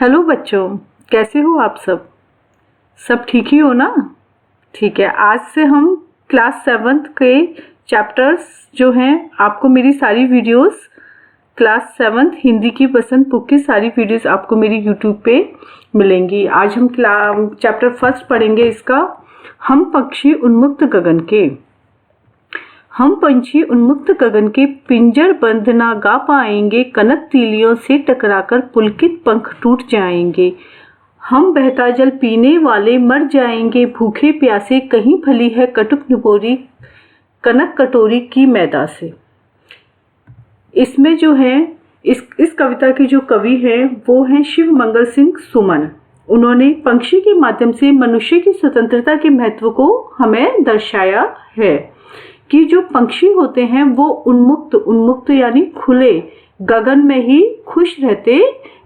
Hello बच्चों, कैसे हो आप सब ठीक ही हो ना। ठीक है, आज से हम क्लास 7th के चैप्टर्स जो हैं, आपको मेरी सारी वीडियोस क्लास 7th हिंदी की पसंद बुक की सारी वीडियोस आपको मेरी यूट्यूब पे मिलेंगी। आज हम चैप्टर फर्स्ट पढ़ेंगे इसका, हम पक्षी उन्मुक्त गगन के। हम पंछी उन्मुक्त गगन के पिंजर बंद ना गा पाएंगे, कनक तीलियों से टकराकर पुलकित पंख टूट जाएंगे। हम बहता जल पीने वाले मर जाएंगे, भूखे प्यासे कहीं फली है कटुक निबोरी कनक कटोरी की मैदा से। इसमें जो है इस कविता के जो कवि हैं वो हैं शिव मंगल सिंह सुमन। उन्होंने पंक्षी के माध्यम से मनुष्य की स्वतंत्रता के महत्व को हमें दर्शाया है कि जो पक्षी होते हैं वो उन्मुक्त यानी खुले गगन में ही खुश रहते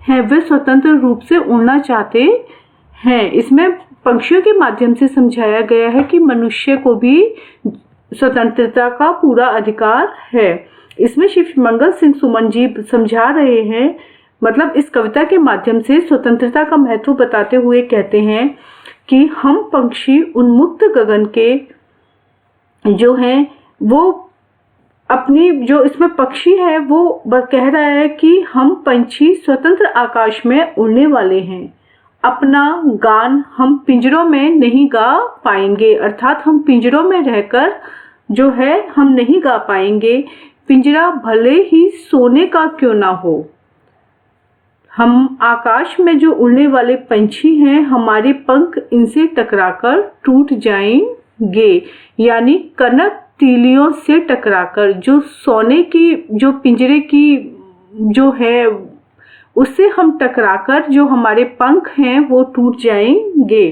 हैं, वे स्वतंत्र रूप से उड़ना चाहते हैं। इसमें पक्षियों के माध्यम से समझाया गया है कि मनुष्य को भी स्वतंत्रता का पूरा अधिकार है। इसमें शिव मंगल सिंह सुमन जी समझा रहे हैं, मतलब इस कविता के माध्यम से स्वतंत्रता का महत्व बताते हुए कहते हैं कि हम पक्षी उन्मुक्त गगन के जो है वो अपनी जो इसमें पक्षी है वो कह रहा है कि हम पंछी स्वतंत्र आकाश में उड़ने वाले हैं। अपना गान हम पिंजरों में नहीं गा पाएंगे, अर्थात हम पिंजरों में रहकर जो है हम नहीं गा पाएंगे। पिंजरा भले ही सोने का क्यों ना हो, हम आकाश में जो उड़ने वाले पंछी हैं, हमारे पंख इनसे टकराकर टूट जाएंगे। यानी कनक तीलियों से टकराकर, जो सोने की जो पिंजरे की जो है उससे हम टकराकर जो हमारे पंख हैं वो टूट जाएंगे।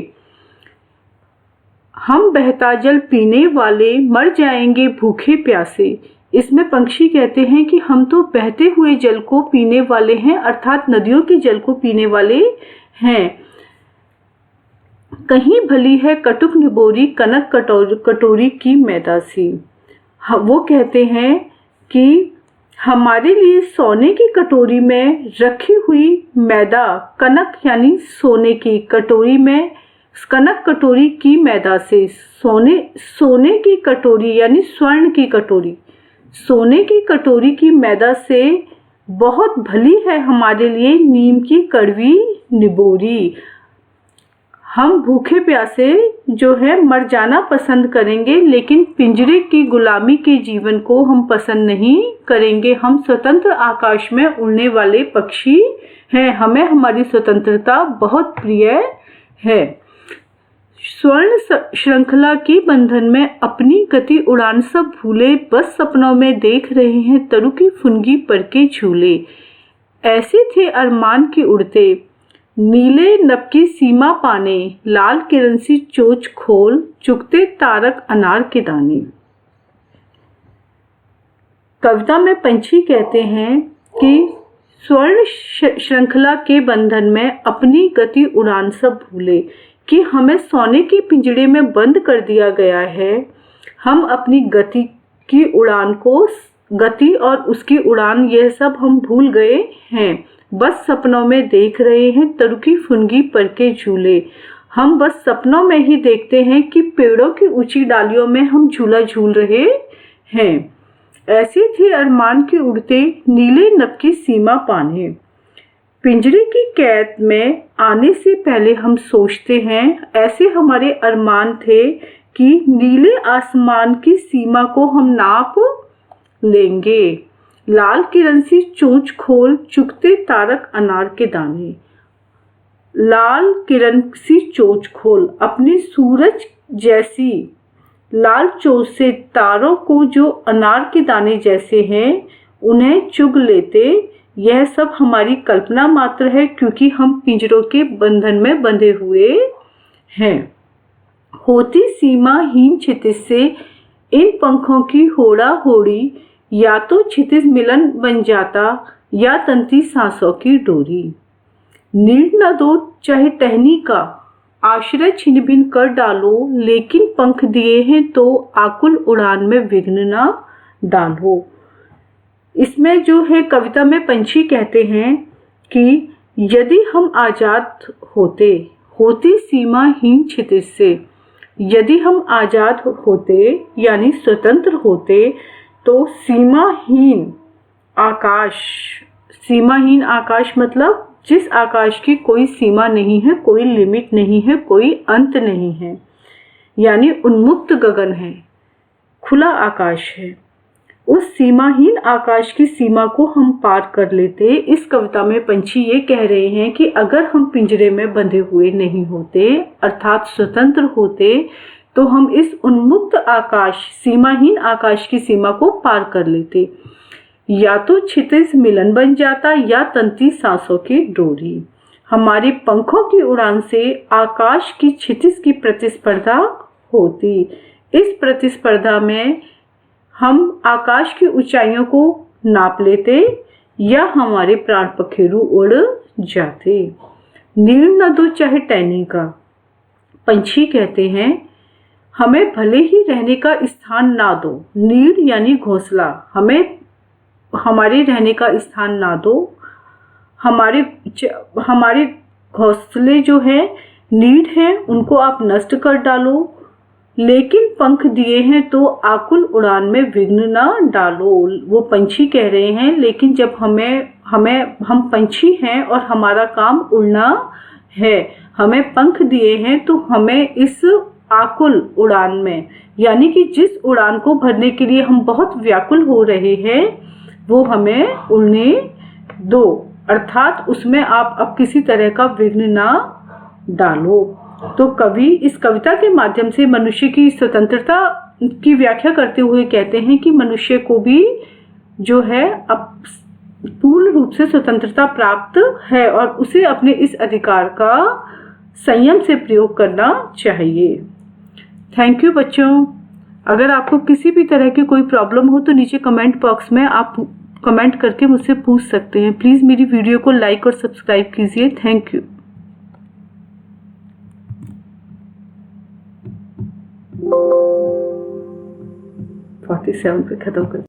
हम बहता जल पीने वाले मर जाएंगे भूखे प्यासे। इसमें पंछी कहते हैं कि हम तो बहते हुए जल को पीने वाले हैं, अर्थात नदियों के जल को पीने वाले हैं। कहीं भली है कटुक निबोरी कनक कटोरी की मैदा सी। वो कहते हैं कि हमारे लिए सोने की कटोरी में रखी हुई मैदा, कनक यानी सोने की कटोरी में, कनक कटोरी की मैदा से, सोने की कटोरी यानी स्वर्ण की कटोरी, सोने की कटोरी की मैदा से बहुत भली है हमारे लिए नीम की कड़वी निबोरी। हम भूखे प्यासे जो है मर जाना पसंद करेंगे, लेकिन पिंजरे की गुलामी के जीवन को हम पसंद नहीं करेंगे। हम स्वतंत्र आकाश में उड़ने वाले पक्षी हैं, हमें हमारी स्वतंत्रता बहुत प्रिय है। स्वर्ण श्रृंखला के बंधन में अपनी गति उड़ान सब भूले, बस सपनों में देख रहे हैं तरु की फुनगी पर के झूले। ऐसे थे अरमान की उड़ते, नीले नभ की सीमा पाने, लाल किरण सी चोंच खोल चुगते तारक अनार के दाने। कविता में पंछी कहते हैं कि स्वर्ण श्रृंखला के बंधन में अपनी गति उड़ान सब भूले, कि हमें सोने के पिंजड़े में बंद कर दिया गया है। हम अपनी गति की उड़ान को, गति और उसकी उड़ान यह सब हम भूल गए हैं। बस सपनों में देख रहे हैं तरु की फुनगी पर के झूले। हम बस सपनों में ही देखते हैं कि पेड़ों की ऊंची डालियों में हम झूला झूल रहे हैं। ऐसे थे अरमान के उड़ते, नीले नभ की सीमा पाने। पिंजरे की कैद में आने से पहले हम सोचते हैं, ऐसे हमारे अरमान थे कि नीले आसमान की सीमा को हम नाप लेंगे। लाल किरण सी चोंच खोल चुगते तारक अनार के दाने। लाल किरण सी चोंच खोल, अपनी सूरज जैसी लाल चोंच से तारों को जो अनार के दाने जैसे हैं उन्हें चुग लेते। यह सब हमारी कल्पना मात्र है, क्योंकि हम पिंजरों के बंधन में बंधे हुए हैं। होती सीमा हीन क्षितिज से इन पंखों की होड़ा होड़ी, या तो क्षितिज मिलन बन जाता या तंती सांसों की डोरी। नीड न दो चाहे टहनी का, आश्रय छिन भिन कर डालो, लेकिन पंख दिए हैं तो आकुल उड़ान में विघ्न न डालो। इसमें जो है कविता में पंछी कहते हैं कि यदि हम आजाद होते होती सीमाहीन क्षितिज से, यदि हम आजाद होते यानी स्वतंत्र होते तो सीमाहीन आकाश मतलब जिस आकाश की कोई सीमा नहीं है, कोई लिमिट नहीं है, कोई अंत नहीं है, यानी उन्मुक्त गगन है, खुला आकाश है, उस सीमाहीन आकाश की सीमा को हम पार कर लेते। इस कविता में पंछी ये कह रहे हैं कि अगर हम पिंजरे में बंधे हुए नहीं होते अर्थात स्वतंत्र होते तो हम इस उन्मुक्त आकाश, सीमाहीन आकाश की सीमा को पार कर लेते। या तो क्षितिज मिलन बन जाता या तंती सांसों की डोरी। हमारी पंखों की उड़ान से आकाश की क्षितिज की प्रतिस्पर्धा होती। इस प्रतिस्पर्धा में हम आकाश की ऊंचाइयों को नाप लेते या हमारे प्राण पखेरु उड़ जाते। नीड़ न दो चाहे टहनी का, पंछी कहते हैं हमें भले ही रहने का स्थान ना दो। नीड़ यानी घोंसला, हमें हमारे रहने का स्थान ना दो। हमारे घोंसले जो है, नीड़ है, उनको आप नष्ट कर डालो, लेकिन पंख दिए हैं तो आकुल उड़ान में विघ्न ना डालो। वो पंछी कह रहे हैं लेकिन जब हम पंछी हैं और हमारा काम उड़ना है, हमें पंख दिए हैं तो हमें इस आकुल उड़ान में, यानी कि जिस उड़ान को भरने के लिए हम बहुत व्याकुल हो रहे हैं, वो हमें उड़ने दो, अर्थात उसमें आप अब किसी तरह का विघ्न ना डालो। तो कवि इस कविता के माध्यम से मनुष्य की स्वतंत्रता की व्याख्या करते हुए कहते हैं कि मनुष्य को भी जो है अब पूर्ण रूप से स्वतंत्रता प्राप्त है और उसे अपने इस अधिकार का संयम से प्रयोग करना चाहिए। थैंक यू बच्चों। अगर आपको किसी भी तरह की कोई प्रॉब्लम हो तो नीचे कमेंट बॉक्स में आप कमेंट करके मुझसे पूछ सकते हैं। प्लीज़ मेरी वीडियो को लाइक और सब्सक्राइब कीजिए। Thank you. 47 पे खत्म कर